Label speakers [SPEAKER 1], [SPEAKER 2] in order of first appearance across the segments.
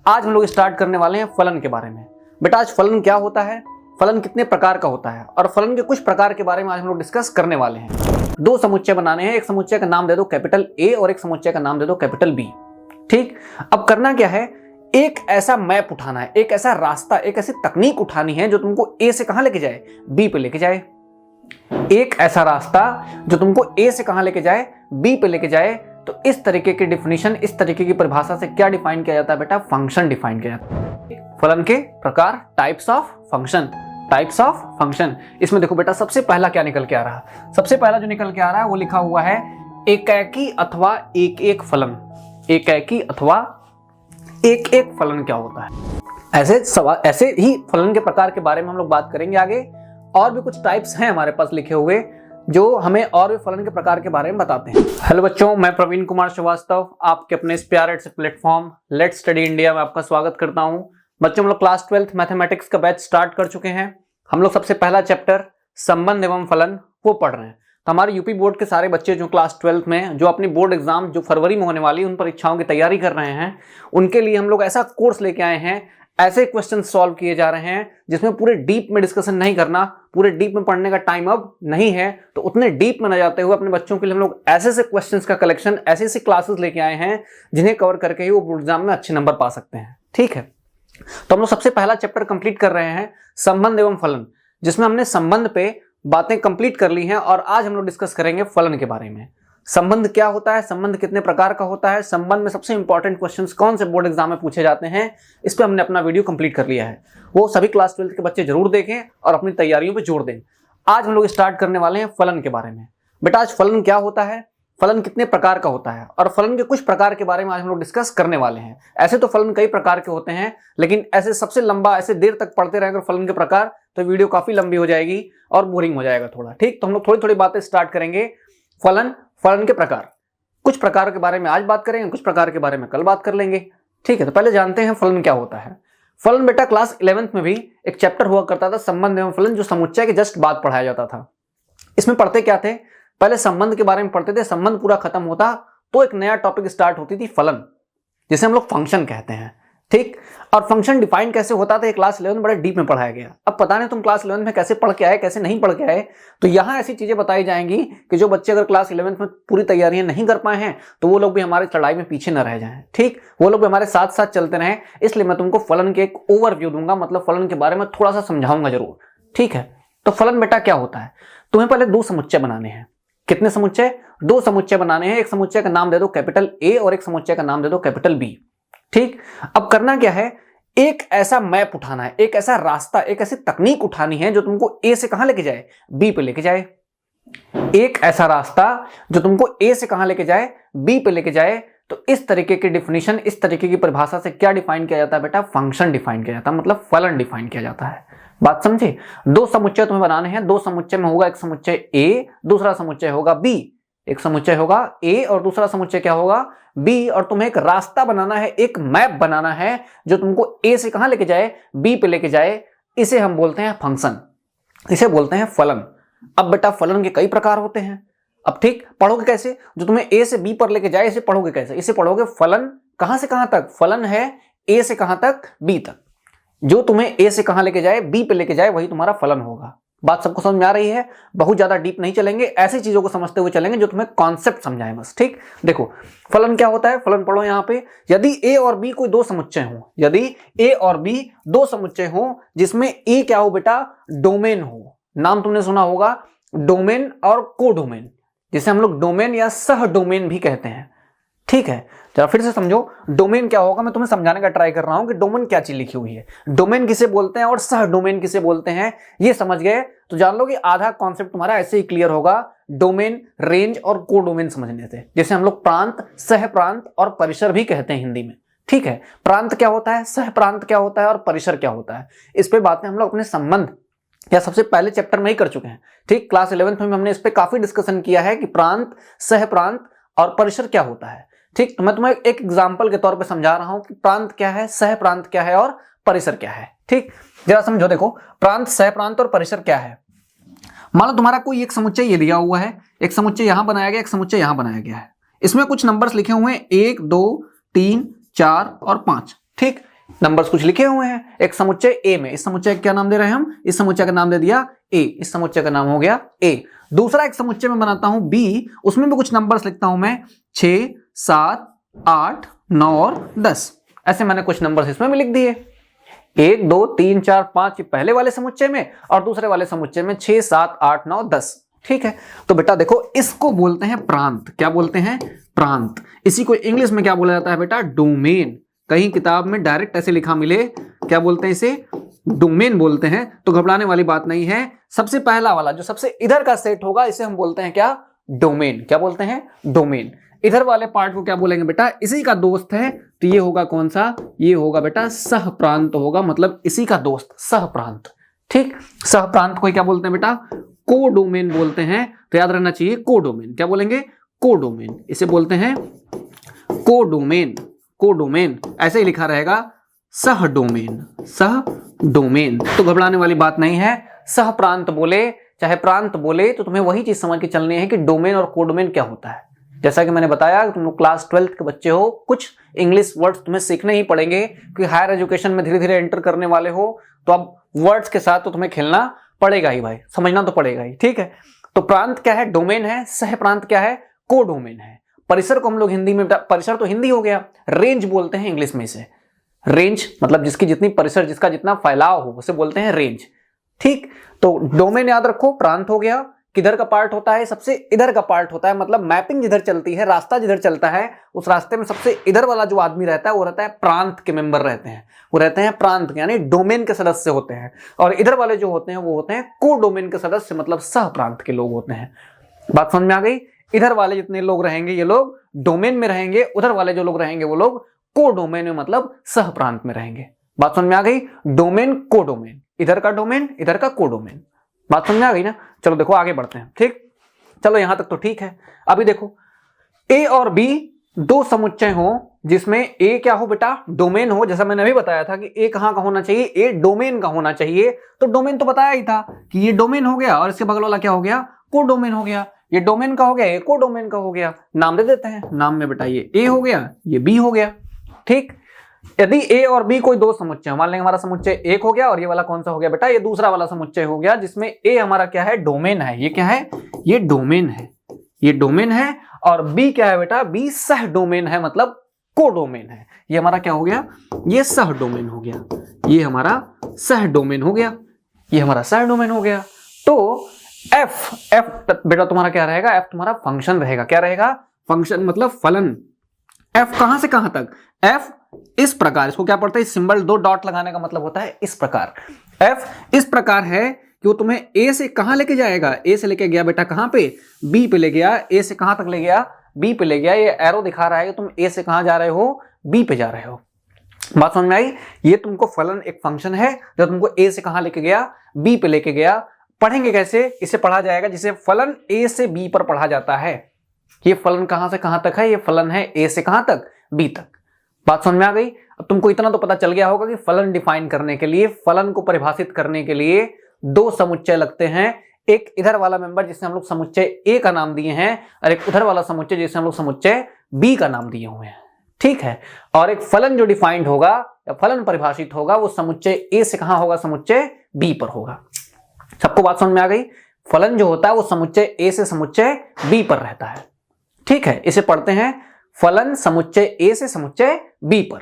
[SPEAKER 1] आज हम लोग स्टार्ट करने वाले हैं फलन के बारे में। बेटा आज फलन क्या होता है, फलन कितने प्रकार का होता है और फलन के कुछ प्रकार के बारे में आज हम लोग डिस्कस करने वाले हैं। दो समुच्चय बनाने हैं, एक समुच्चय का नाम दे दो कैपिटल ए और एक समुच्चय का नाम दे दो कैपिटल बी। ठीक, अब करना क्या है, एक ऐसा मैप उठाना है, एक ऐसा रास्ता, एक ऐसी तकनीक उठानी है जो तुमको ए से कहां लेके जाए, बी पे लेके जाए। एक ऐसा रास्ता जो तुमको ए से कहां लेके जाए, बी पे लेके जाए। तो इस तरीके की डिफिनीशन, इस तरीके की परिभाषा से क्या डिफाइन किया जाता है बेटा, फंक्शन डिफाइन किया जाता है। फलन के प्रकार, types of function, types of function. इसमें देखो बेटा सबसे पहला क्या निकल के आ रहा है, सबसे पहला जो निकल के आ रहा है वो लिखा हुआ है एकाकी अथवा एक एक फलन। एकाकी अथवा एक एक फलन क्या होता है, ऐसे ही फलन के प्रकार के बारे में हम लोग बात करेंगे आगे। और भी कुछ टाइप्स हैं हमारे पास लिखे हुए जो हमें और भी फलन के प्रकार के बारे में बताते हैं। हेलो बच्चों, मैं प्रवीण कुमार श्रीवास्तव आपके अपने इस प्यारे से प्लेटफॉर्म लेट्स स्टडी इंडिया में आपका स्वागत करता हूं। बच्चों हम लोग क्लास 12th मैथमेटिक्स का बैच स्टार्ट कर चुके हैं। हम लोग सबसे पहला चैप्टर संबंध एवं फलन वो पढ़ रहे हैं। तो हमारे यूपी बोर्ड के सारे बच्चे जो क्लास 12th में जो अपनी बोर्ड एग्जाम जो फरवरी में होने वाली उन परीक्षाओं की तैयारी कर रहे हैं, उनके लिए हम लोग ऐसा कोर्स लेके आए हैं, ऐसे क्वेश्चन सॉल्व किए जा रहे हैं जिसमें पूरे डीप में डिस्कशन नहीं करना, पूरे डीप में पढ़ने का टाइम अब नहीं है। तो उतने डीप में न जाते हुए अपने बच्चों के लिए हम लोग ऐसे ऐसे क्वेश्चंस का कलेक्शन, ऐसी ऐसी क्लासेस लेके आए हैं जिन्हें कवर करके ही वो बोर्ड एग्जाम में अच्छे नंबर पा सकते हैं। ठीक है, तो हम लोग सबसे पहला चैप्टर कंप्लीट कर रहे हैं संबंध एवं फलन, जिसमें हमने संबंध पे बातें कंप्लीट कर ली हैं और आज हम लोग डिस्कस करेंगे फलन के बारे में। संबंध क्या होता है, संबंध कितने प्रकार का होता है, संबंध में सबसे इंपॉर्टेंट क्वेश्चंस कौन से बोर्ड एग्जाम में पूछे जाते हैं, इस पे हमने अपना वीडियो कंप्लीट कर लिया है। वो सभी क्लास 12th के बच्चे जरूर देखें और अपनी तैयारियों पे जोर दें। आज हम लोग स्टार्ट करने वाले हैं फलन के बारे में। बेटा आज फलन क्या होता है, फलन कितने प्रकार का होता है और फलन के कुछ प्रकार के बारे में आज हम लोग डिस्कस करने वाले हैं। ऐसे तो फलन कई प्रकार के होते हैं, लेकिन ऐसे सबसे लंबा ऐसे देर तक पढ़ते रहेंगे फलन के प्रकार तो वीडियो काफी लंबी हो जाएगी और बोरिंग हो जाएगा थोड़ा। ठीक, तो हम लोग थोड़ी थोड़ी बातें स्टार्ट करेंगे। फलन के प्रकार, कुछ प्रकार के बारे में आज बात करेंगे, कुछ प्रकार के बारे में कल बात कर लेंगे। ठीक है, तो पहले जानते हैं फलन क्या होता है। फलन बेटा क्लास 11th में भी एक चैप्टर हुआ करता था संबंध एवं फलन, जो समुच्चय के जस्ट बाद पढ़ाया जाता था। इसमें पढ़ते क्या थे, पहले संबंध के बारे में पढ़ते थे, संबंध पूरा खत्म होता तो एक नया टॉपिक स्टार्ट होती थी फलन, जिसे हम लोग फंक्शन कहते हैं। ठीक, और फंक्शन डिफाइन कैसे होता था क्लास 11 में बड़े डीप में पढ़ाया गया। अब पता नहीं तुम क्लास 11 में कैसे पढ़ के आए, कैसे नहीं पढ़ के आए, तो यहाँ ऐसी चीजें बताई जाएंगी कि जो बच्चे अगर क्लास 11 में पूरी तैयारियां नहीं कर पाए हैं तो वो लोग भी हमारी चढ़ाई में पीछे न रह जाएं। ठीक, वो लोग भी हमारे साथ साथ चलते रहें। इसलिए मैं तुमको फलन के एक ओवरव्यू दूंगा, मतलब फलन के बारे में थोड़ा सा समझाऊंगा जरूर। ठीक है, तो फलन बेटा क्या होता है, तुम्हें पहले दो समुच्चय बनाने हैं। कितने समुच्चय, दो समुच्चय बनाने हैं। एक समुच्चय का नाम दे दो कैपिटल ए और एक समुच्चय का नाम दे दो कैपिटल बी। ठीक, अब करना क्या है, एक ऐसा मैप उठाना है, एक ऐसा रास्ता, एक ऐसी तकनीक उठानी है जो तुमको ए से कहां लेके जाए, बी पे लेके जाए। एक ऐसा रास्ता जो तुमको ए से कहां लेके जाए, बी पे लेके जाए। तो इस तरीके की डिफिनीशन, इस तरीके की परिभाषा से क्या डिफाइन किया जाता है बेटा, फंक्शन डिफाइन किया जाता है, मतलब फलन डिफाइन किया जाता है। बात समझे, दो समुच्चय तुम्हें बनाने हैं। दो समुच्चय में होगा एक समुच्चय ए, दूसरा समुच्चय होगा बी। एक समुच्चय होगा ए और दूसरा समुच्चय क्या होगा, बी। और तुम्हें एक रास्ता बनाना है, एक मैप बनाना है जो तुमको ए से कहां लेके जाए, बी पे लेके जाए। इसे हम बोलते हैं फंक्शन, इसे बोलते हैं फलन। अब बेटा फलन के कई प्रकार होते हैं। अब ठीक, पढ़ोगे कैसे, जो तुम्हें ए से बी पर लेके जाए इसे पढ़ोगे कैसे, इसे पढ़ोगे फलन कहां से कहां तक, फलन है ए से कहां तक, बी तक। जो तुम्हें ए से कहां लेके जाए, बी पे लेके जाए, वही तुम्हारा फलन होगा। बात सबको समझ में आ रही है, बहुत ज्यादा डीप नहीं चलेंगे, ऐसी चीजों को समझते हुए चलेंगे जो तुम्हें कॉन्सेप्ट समझाएं बस। ठीक, देखो फलन क्या होता है, फलन पढ़ो यहां पे। यदि ए और बी कोई दो समुच्चय हो, यदि ए और बी दो समुच्चय हो जिसमें ए क्या हो बेटा, डोमेन हो। नाम तुमने सुना होगा डोमेन और कोडोमेन, जिसे हम लोग डोमेन या सह डोमेन भी कहते हैं। ठीक है, जरा फिर से समझो डोमेन क्या होगा, मैं तुम्हें समझाने का ट्राई कर रहा हूं कि डोमेन क्या चीज लिखी हुई है, डोमेन किसे बोलते हैं और सह डोमेन किसे बोलते हैं। ये समझ गए तो जान लो कि आधा कॉन्सेप्ट तुम्हारा ऐसे ही क्लियर होगा, डोमेन, रेंज और कोडोमेन समझने से। जैसे हम लोग प्रांत, सह प्रांत और परिसर भी कहते हैं हिंदी में। ठीक है, प्रांत क्या होता है, सह प्रांत क्या होता है और परिसर क्या होता है, इस पे बातें हम लोग अपने संबंध या सबसे पहले चैप्टर में ही कर चुके हैं। ठीक, क्लास 11th में हमने इस पे काफी डिस्कशन किया है कि प्रांत, सह प्रांत और परिसर क्या होता है। ठीक, तो मैं तुम्हें एक एग्जांपल के तौर पे समझा रहा हूं कि प्रांत क्या है, सह प्रांत क्या है और परिसर क्या है। ठीक, जरा समझो, देखो प्रांत, सह प्रांत और परिसर क्या है। मान लो तुम्हारा कोई एक समुच्चय ये दिया हुआ है, एक समुच्चय यहां बनाया गया, एक समुच्चय यहां बनाया गया है। इसमें कुछ नंबर्स लिखे हुए हैं 1, 2, 3, 4 और 5। ठीक, नंबर्स कुछ लिखे हुए हैं एक समुच्चय ए में। इस समुच्चय का क्या नाम दे रहे हैं हम? इस समुच्चय का नाम दे दिया ए। इस समुच्चय का नाम हो गया ए। दूसरा एक समुच्चय में बनाता हूं बी, उसमें भी कुछ नंबर्स लिखता हूं मैं 6, 7, 8, 9 और 10। ऐसे मैंने कुछ नंबर्स इसमें भी लिख दिए। 1, 2, 3, 4, 5 पहले वाले समुच्चय में और दूसरे वाले समुच्चय में 6, 7, 8, 9, 10। ठीक है, तो बेटा देखो इसको बोलते हैं प्रांत। क्या बोलते हैं? प्रांत। इसी को इंग्लिश में क्या बोला जाता है बेटा? डोमेन। कहीं किताब में डायरेक्ट ऐसे लिखा मिले, क्या बोलते हैं इसे? डोमेन बोलते हैं। तो घबराने वाली बात नहीं है। सबसे पहला वाला जो सबसे इधर का सेट होगा इसे हम बोलते हैं क्या? डोमेन। क्या बोलते हैं? डोमेन। इधर वाले पार्ट को क्या बोलेंगे बेटा? इसी का दोस्त है, तो ये होगा कौन सा? ये होगा बेटा सह प्रांत होगा, मतलब इसी का दोस्त, सह प्रांत। ठीक, सह प्रांत को क्या बोलते हैं बेटा? कोडोमेन बोलते हैं। तो याद रहना चाहिए कोडोमेन। क्या बोलेंगे? कोडोमेन। इसे बोलते हैं कोडोमेन। कोडोमेन ऐसे ही लिखा रहेगा, सह डोमेन। सह डोमेन। तो घबराने वाली बात नहीं है। सह प्रांत बोले चाहे प्रांत बोले तो तुम्हें वही चीज समझ के चलनी है कि डोमेन और कोडोमेन क्या होता है। जैसा कि मैंने बताया, तुम लोग क्लास 12th के बच्चे हो, कुछ इंग्लिश वर्ड्स तुम्हें सीखने ही पड़ेंगे क्योंकि हायर एजुकेशन में धीरे धीरे एंटर करने वाले हो, तो अब वर्ड्स के साथ तो तुम्हें खेलना पड़ेगा ही भाई, समझना तो पड़ेगा ही। ठीक है, तो प्रांत क्या है? डोमेन है। सह प्रांत क्या है? कोडोमेन है। परिसर को हम लोग हिंदी में, परिसर तो हिंदी हो गया, रेंज बोलते हैं इंग्लिश में इसे। रेंज मतलब जिसकी जितनी परिसर, जिसका जितना फैलाव हो, उसे बोलते हैं रेंज। ठीक, तो डोमेन याद रखो, प्रांत हो गया। किधर का पार्ट होता है? सबसे इधर का पार्ट होता है, मतलब मैपिंग जिधर चलती है, रास्ता जिधर चलता है, उस रास्ते में सबसे इधर वाला जो आदमी रहता है वो रहता है प्रांत के मेंबर रहते हैं, वो रहते हैं प्रांत यानी डोमेन के सदस्य होते हैं। और इधर वाले जो होते हैं वो होते हैं को डोमेन के सदस्य, मतलब सह प्रांत के लोग होते हैं। बात समझ में आ गई? इधर वाले जितने लोग रहेंगे ये लोग डोमेन में रहेंगे, उधर वाले जो लोग रहेंगे वो लोग को डोमेन में, मतलब सह प्रांत में रहेंगे। बात समझ में आ गई? डोमेन को डोमेन, इधर का डोमेन इधर का को डोमेन। बात समझ में आ गई ना? चलो देखो आगे बढ़ते हैं। ठीक, चलो यहां तक तो ठीक है। अभी देखो ए और बी दो समुच्चय हो जिसमें ए क्या हो बेटा? डोमेन हो। जैसा मैंने अभी बताया था कि ए कहां का होना चाहिए? ए डोमेन का होना चाहिए। तो डोमेन तो बताया ही था कि ये डोमेन हो गया और इसके बगल वाला क्या हो गया? को डोमेन हो गया। ये डोमेन का हो गया, ये को डोमेन का हो गया। नाम दे देते हैं। नाम में बेटा ये ए हो गया, ये बी हो गया। ठीक, यदि ए और बी कोई दो समुच्चय, मान लेंगे हमारा समुच्चय एक हो गया और ये वाला कौन सा हो गया बेटा? ये दूसरा वाला समुच्चय हो गया जिसमें ए हमारा क्या है? डोमेन है। ये क्या है? ये डोमेन है। ये डोमेन है। और बी क्या है बेटा? बी सह डोमेन है, मतलब को डोमेन है। ये हमारा क्या हो गया? ये सह डोमेन हो गया। ये हमारा सह डोमेन हो गया। ये हमारा सह डोमेन हो गया। तो एफ बेटा तुम्हारा क्या रहेगा? एफ तुम्हारा फंक्शन रहेगा। क्या रहेगा? फंक्शन मतलब फलन। एफ कहां से कहां तक? एफ इस प्रकार, इसको क्या पढ़ते हैं? सिंबल, दो डॉट लगाने का मतलब होता है इस प्रकार। एफ इस प्रकार है कि वो तुम्हें ए से कहां लेके जाएगा? ए से लेके गया बेटा कहां पे? बी पे ले गया। ए से कहां तक ले गया? बी पे ले गया। ये एरो दिखा रहा है कि तुम ए से कहां जा रहे हो? बी पे जा रहे हो। बात समझ में आई? ये तुमको फलन एक फंक्शन है जो तुमको ए से कहां लेके गया? बी पे लेके गया। पढ़ेंगे कैसे? इसे पढ़ा जाएगा जिसे फलन ए से बी पर पढ़ा जाता है। ये फलन कहां से कहां तक है? ये फलन है ए से कहां तक? बी तक। बात समझ में आ गई? अब तुमको इतना तो पता चल गया होगा कि फलन डिफाइन करने के लिए, फलन को परिभाषित करने के लिए दो समुच्चय लगते हैं। एक इधर वाला मेंबर जिसे हम लोग समुच्चय ए का नाम दिए हैं और एक उधर वाला समुच्चय जिसे हम लोग समुच्चय बी का नाम दिए हुए हैं। ठीक है, और एक फलन जो डिफाइंड होगा या फलन परिभाषित होगा वो समुच्चय ए से कहां होगा? समुच्चय बी पर होगा। सबको बात समझ में आ गई? फलन जो होता है वो समुच्चय ए से समुच्चय बी पर रहता है। ठीक है, इसे पढ़ते हैं फलन समुच्चय ए से समुच्चय बी पर।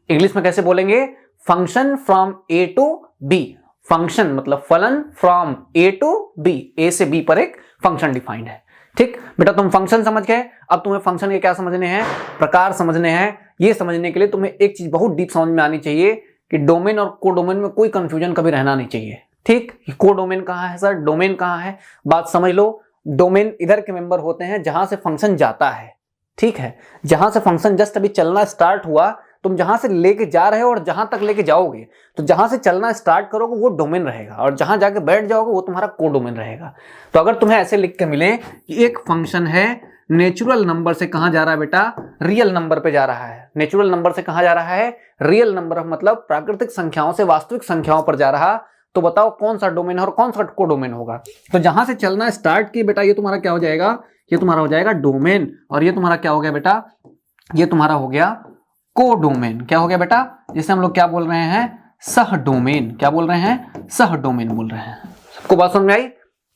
[SPEAKER 1] इंग्लिश में कैसे बोलेंगे? Function from A to B. Function मतलब फलन from A to B. A से बी पर एक फंक्शन डिफाइंड है। ठीक बेटा, तुम फंक्शन समझ गए। अब तुम्हें फंक्शन के क्या समझने हैं? प्रकार समझने हैं। ये समझने के लिए तुम्हें एक चीज बहुत डीप समझ में आनी चाहिए कि डोमेन और कोडोमेन में कोई कंफ्यूजन कभी रहना नहीं चाहिए। ठीक, कोडोमेन कहां है सर? डोमेन कहां है? बात समझ लो। डोमेन इधर के मेंबर होते हैं जहां से फंक्शन जाता है। ठीक है, जहां से फंक्शन जस्ट अभी चलना स्टार्ट हुआ, तुम जहां से लेके जा रहे हो और जहां तक लेके जाओगे, तो जहां से चलना स्टार्ट करोगे वो डोमेन रहेगा और जहां जाके बैठ जाओगे वो तुम्हारा कोडोमेन रहेगा। तो अगर तुम्हें ऐसे लिख के मिले कि एक फंक्शन है नेचुरल नंबर से कहां जा रहा है बेटा? रियल नंबर पे जा रहा है। नेचुरल नंबर से कहां जा रहा है? रियल नंबर, मतलब प्राकृतिक संख्याओं से वास्तविक संख्याओं पर जा रहा। तो बताओ कौन सा डोमेन है और कौन सा कोडोमेन होगा? तो जहां से चलना स्टार्ट की बेटा, ये तुम्हारा क्या हो जाएगा? ये तुम्हारा हो जाएगा डोमेन। और ये तुम्हारा क्या हो गया बेटा? ये तुम्हारा हो गया कोडोमेन। क्या हो गया बेटा, जिसे हम लोग क्या बोल रहे हैं, सह डोमेन। क्या बोल रहे हैं, सह डोमेन बोल रहे हैं। सबको बात समझ में आई?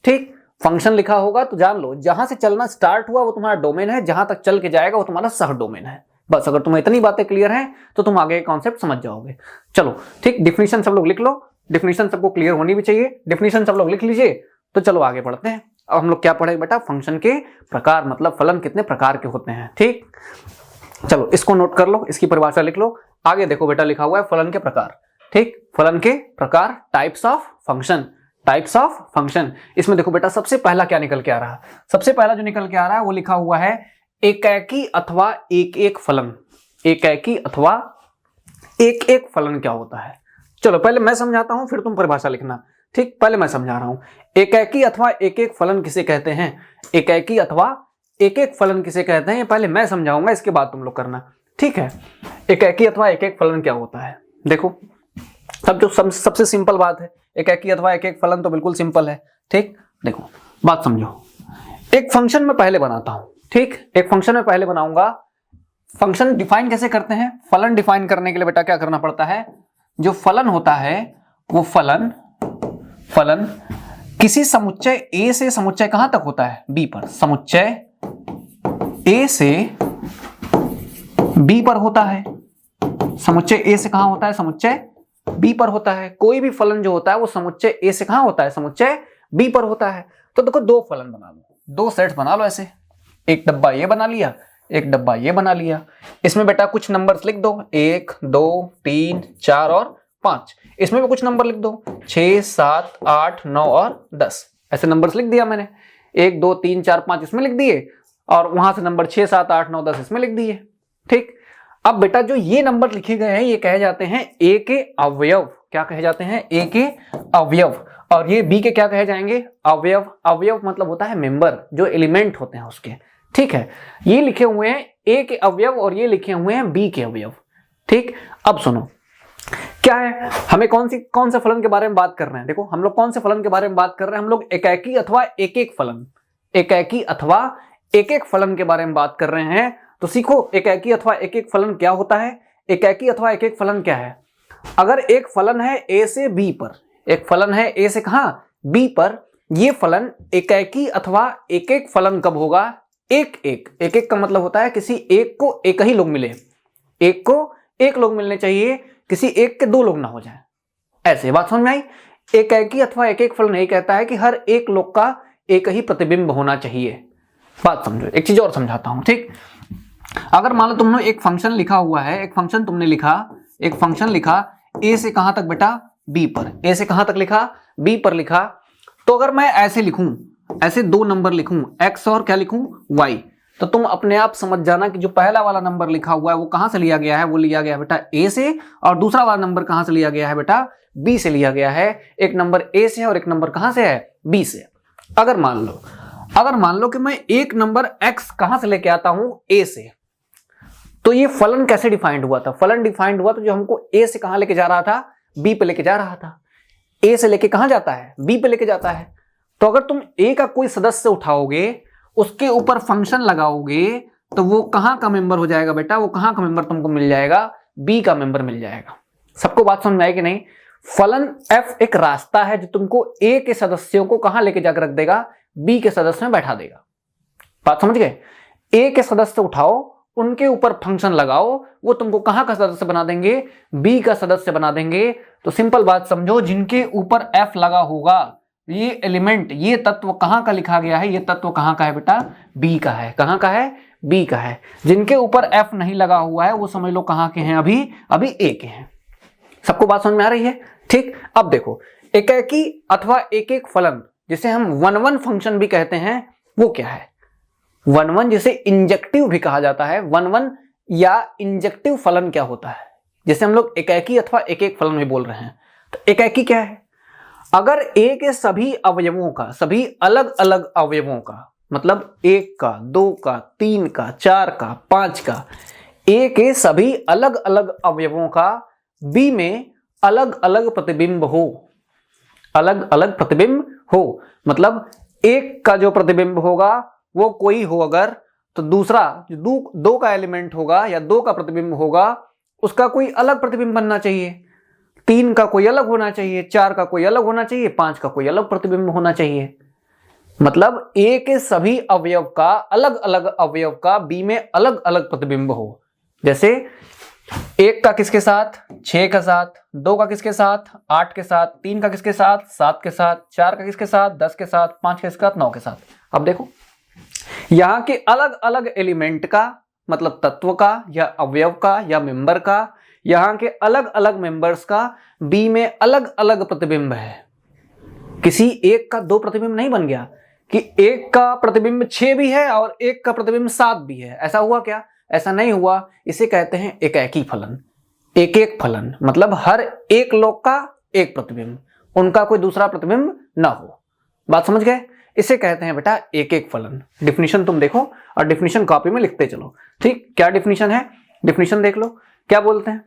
[SPEAKER 1] ठीक, फंक्शन लिखा होगा तो जान लो जहां से चलना स्टार्ट हुआ वो तुम्हारा डोमेन है, जहां तक चल के जाएगा वो तुम्हारा सह डोमेन है। बस अगर तुम्हें इतनी बातें क्लियर हैं तो तुम आगे कॉन्सेप्ट समझ जाओगे। चलो ठीक, डिफिनीशन सब लोग लिख लो, डिफिनीशन सबको क्लियर होनी भी चाहिए, डिफिनीशन सब लोग लिख लीजिए। तो चलो आगे बढ़ते हैं। अब हम लोग क्या पढ़ेंगे बेटा, फंक्शन के प्रकार, मतलब फलन कितने प्रकार के होते हैं। ठीक, चलो इसको नोट कर लो, इसकी परिभाषा लिख लो। आगे देखो बेटा लिखा हुआ है फलन के प्रकार। ठीक, फलन के प्रकार, types of function, types of function. इसमें देखो बेटा सबसे पहला क्या निकल के आ रहा है, सबसे पहला जो निकल के आ रहा है वो लिखा हुआ है एकाकी अथवा एक एक फलन। एकाकी अथवा एक एक फलन क्या होता है, चलो पहले मैं समझाता हूं फिर तुम परिभाषा लिखना। ठीक, पहले मैं समझा रहा हूं। एकाकी अथवा एक एक फलन किसे कहते हैं, एकाकी अथवा एक एक फलन किसे कहते हैं, पहले मैं समझाऊंगा, इसके बाद तुम लोग करना। ठीक है, एकाकी अथवा एक एक फलन क्या होता है, देखो सबसे सिंपल बात है, एकाकी अथवा एक एक फलन तो बिल्कुल सिंपल है। ठीक, देखो बात समझो। एक फंक्शन में पहले बनाता हूं, ठीक, एक फंक्शन में पहले बनाऊंगा। फंक्शन डिफाइन कैसे करते हैं, फलन डिफाइन करने के लिए बेटा क्या करना पड़ता है, जो फलन होता है वो फलन किसी समुच्चय ए से समुच्चय कहां तक होता है, बी पर। समुच्चय ए से बी पर होता है, समुच्चय ए से कहां होता है, समुच्चय बी पर होता है। कोई भी फलन जो होता है वो समुच्चय ए से कहां होता है, समुच्चय बी पर होता है। तो देखो दो फलन बना लो, दो सेट्स बना लो ऐसे, एक डब्बा ये बना लिया, एक डब्बा ये बना लिया। इसमें बेटा कुछ नंबर्स लिख दो, 1 2 3 4 और 5। इसमें भी कुछ नंबर लिख दो, 6 7 8 9 और 10। ऐसे नंबर्स लिख दिया मैंने, 1 2 3 4 5 इसमें लिख दिए, और वहां से नंबर 6 7 8 9 10 इसमें लिख दिए। ठीक, अब बेटा जो ये नंबर लिखे गए हैं ये कहे जाते हैं ए के अवयव। क्या कहे जाते हैं, ए के अवयव। और ये बी के क्या कहे जाएंगे, अवयव। अवयव मतलब होता है मेंबर, जो एलिमेंट होते हैं उसके। ठीक है, ये लिखे हुए हैं ए के अवयव और ये लिखे हुए हैं बी के अवयव। ठीक, अब सुनो क्या है, हमें कौन से फलन के बारे में बात कर रहे हैं। देखो हम लोग कौन से फलन के बारे में बात कर रहे हैं, हम लोग एकाकी अथवा एक एक फलन, एकाकी अथवा एक एक फलन के बारे में बात कर रहे हैं। तो सीखो एकाकी अथवा एक एक फलन क्या होता है। एकाकी अथवा एक एक फलन क्या है, अगर एक फलन है ए से बी पर, एक फलन है ए से कहां, बी पर, ये फलन एकाकी अथवा एक एक फलन कब होगा, एक एक का मतलब होता है किसी एक को एक ही लोग मिले, एक को एक लोग मिलने चाहिए, किसी एक के दो लोग ना हो जाए। ऐसे बात समझ में आई। एकाकी अथवा एक एक फलन यही कहता है कि हर एक लोग का एक ही प्रतिबिंब होना चाहिए। बात समझो, एक चीज और समझाता हूं। ठीक, अगर मान लो तुमने एक फंक्शन लिखा हुआ है, एक फंक्शन तुमने लिखा, एक फंक्शन लिखा ए से कहां तक बेटा, बी पर। ए से कहां तक लिखा, बी पर लिखा। तो अगर मैं ऐसे लिखूं, ऐसे दो नंबर लिखूं, एक्स और क्या लिखूं, वाई, तो तुम अपने आप समझ जाना कि जो पहला वाला नंबर लिखा हुआ है वो कहां से लिया गया है, वो लिया गया है बेटा ए से, और दूसरा वाला नंबर कहां से लिया गया है बेटा, बी से लिया गया है। एक नंबर ए से और एक नंबर कहां से है, बी से। अगर मान लो कि मैं एक नंबर x कहां से लेके आता हूं, a से, तो ये फलन कैसे डिफाइंड हुआ था, फलन डिफाइंड हुआ तो जो हमको a से कहां लेके जा रहा था, b पे लेके जा रहा था। a से लेके कहां जाता है, b पे लेके जाता है। तो अगर तुम a का कोई सदस्य उठाओगे, उसके ऊपर फंक्शन लगाओगे, तो वो कहां का मेंबर हो जाएगा बेटा, वो कहां का मेंबर तुमको मिल जाएगा, b का मेंबर मिल जाएगा। सबको बात समझ में आई कि नहीं। फलन f एक रास्ता है जो तुमको a के सदस्यों को कहां लेके जाकर रख देगा, बी के सदस्य में बैठा देगा। बात समझ गए। ए के सदस्य उठाओ, उनके ऊपर फंक्शन लगाओ, वो तुमको कहां का सदस्य बना देंगे, बी का सदस्य बना देंगे। तो सिंपल बात समझो, जिनके ऊपर एफ लगा होगा, ये एलिमेंट, ये तत्व कहां का लिखा गया है, ये तत्व कहां का है बेटा, बी का है। कहां का है, बी का है। जिनके ऊपर एफ नहीं लगा हुआ है वो समझ लो कहां के हैं, अभी ए के हैं। सबको बात समझ में आ रही है। ठीक, अब देखो एकाकी अथवा एक एक फलन जिसे हम 1-1 फंक्शन भी कहते हैं, वो क्या है। 1-1 जिसे इंजेक्टिव भी कहा जाता है। 1-1 या इंजेक्टिव फलन क्या होता है, जिसे हम लोग एकाकी अथवा एक एक फलन भी बोल रहे हैं। तो एकाकी क्या है, अगर ए के सभी अवयवों का, सभी अलग अलग अवयवों का, मतलब 1 का, 2 का, 3 का, 4 का, 5 का, ए के सभी अलग अलग अवयवों का बी में अलग अलग प्रतिबिंब हो, अलग अलग प्रतिबिंब हो, मतलब एक का जो प्रतिबिंब होगा वो कोई हो अगर, तो दूसरा जो दो का एलिमेंट होगा या 2 का प्रतिबिंब होगा उसका कोई अलग प्रतिबिंब बनना चाहिए, 3 का कोई अलग होना चाहिए, 4 का कोई अलग होना चाहिए, 5 का कोई अलग प्रतिबिंब होना चाहिए। मतलब ए के सभी अवयव का अलग अलग अवयव का बी में अलग अलग प्रतिबिंब हो। जैसे 1 का किसके साथ, 6 के साथ, 2 का किसके साथ, 8 के साथ, 3 का किसके साथ, 7 के साथ, 4 का किसके साथ, 10 के साथ, 5 के साथ, 9 के साथ। अब देखो यहां के अलग अलग एलिमेंट का मतलब तत्व का या अवयव का या मेंबर का, यहां के अलग अलग मेंबर्स का बी में अलग अलग प्रतिबिंब है। किसी एक का 2 प्रतिबिंब नहीं बन गया कि एक का प्रतिबिंब 6 भी है और एक का प्रतिबिंब 7 भी है। ऐसा हुआ क्या? ऐसा नहीं हुआ। इसे कहते हैं एकाकी फलन। एक एक फलन मतलब हर एक लोग का एक प्रतिबिंब, उनका कोई दूसरा प्रतिबिंब ना हो। बात समझ गए? इसे कहते हैं बेटा एक एक फलन। डिफिनीशन तुम देखो और डिफिनीशन कॉपी में लिखते चलो। ठीक, क्या डिफिनीशन है? डिफिनीशन देख लो क्या बोलते हैं।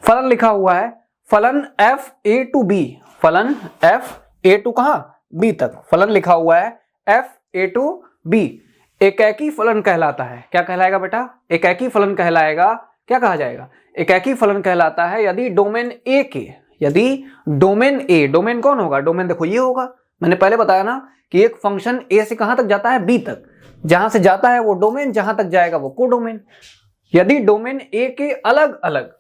[SPEAKER 1] फलन लिखा हुआ है, फलन एफ ए टू बी, फलन एफ ए टू कहां, बी तक। फलन लिखा हुआ है एफ ए टू बी एकाकी फलन कहलाता है। क्या कहलाएगा बेटा? एकाकी फलन कहलाएगा। क्या कहा जाएगा? एकाकी फलन कहलाता है यदि डोमेन ए के, यदि डोमेन ए, डोमेन कौन होगा? डोमेन देखो ये होगा, मैंने पहले बताया ना कि एक फंक्शन ए से कहां तक जाता है, बी तक। जहां से जाता है वो डोमेन, जहां तक जाएगा वो कोडोमेन। यदि डोमेन ए के अलग अलग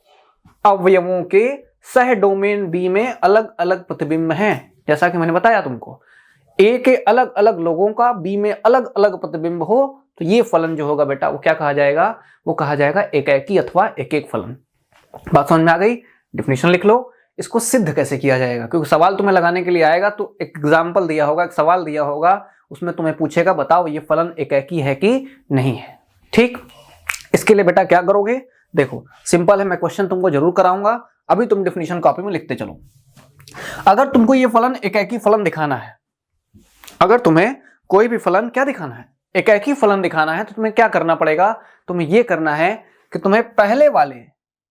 [SPEAKER 1] अवयवों के सह डोमेन बी में अलग अलग प्रतिबिंब हैं, जैसा कि मैंने बताया तुमको, ए के अलग अलग लोगों का बी में अलग अलग प्रतिबिंब हो, तो ये फलन जो होगा बेटा वो क्या कहा जाएगा? वो कहा जाएगा एकाकी अथवा एक एक फलन। बात समझ में आ गई? डिफिनेशन लिख लो। इसको सिद्ध कैसे किया जाएगा, क्योंकि सवाल तुम्हें लगाने के लिए आएगा तो एक एग्जाम्पल दिया होगा, एक सवाल दिया होगा, उसमें तुम्हें पूछेगा बताओ ये फलन एकाकी है कि नहीं है। ठीक, इसके लिए बेटा क्या करोगे? देखो सिंपल है, मैं क्वेश्चन तुमको जरूर कराऊंगा, अभी तुम डिफिनेशन कॉपी में लिखते चलो। अगर तुमको ये फलन एकाकी फलन दिखाना है, अगर तुम्हें कोई भी फलन क्या दिखाना है, एकाकी फलन दिखाना है, तो तुम्हें क्या करना पड़ेगा? तुम्हें यह करना है कि तुम्हें पहले वाले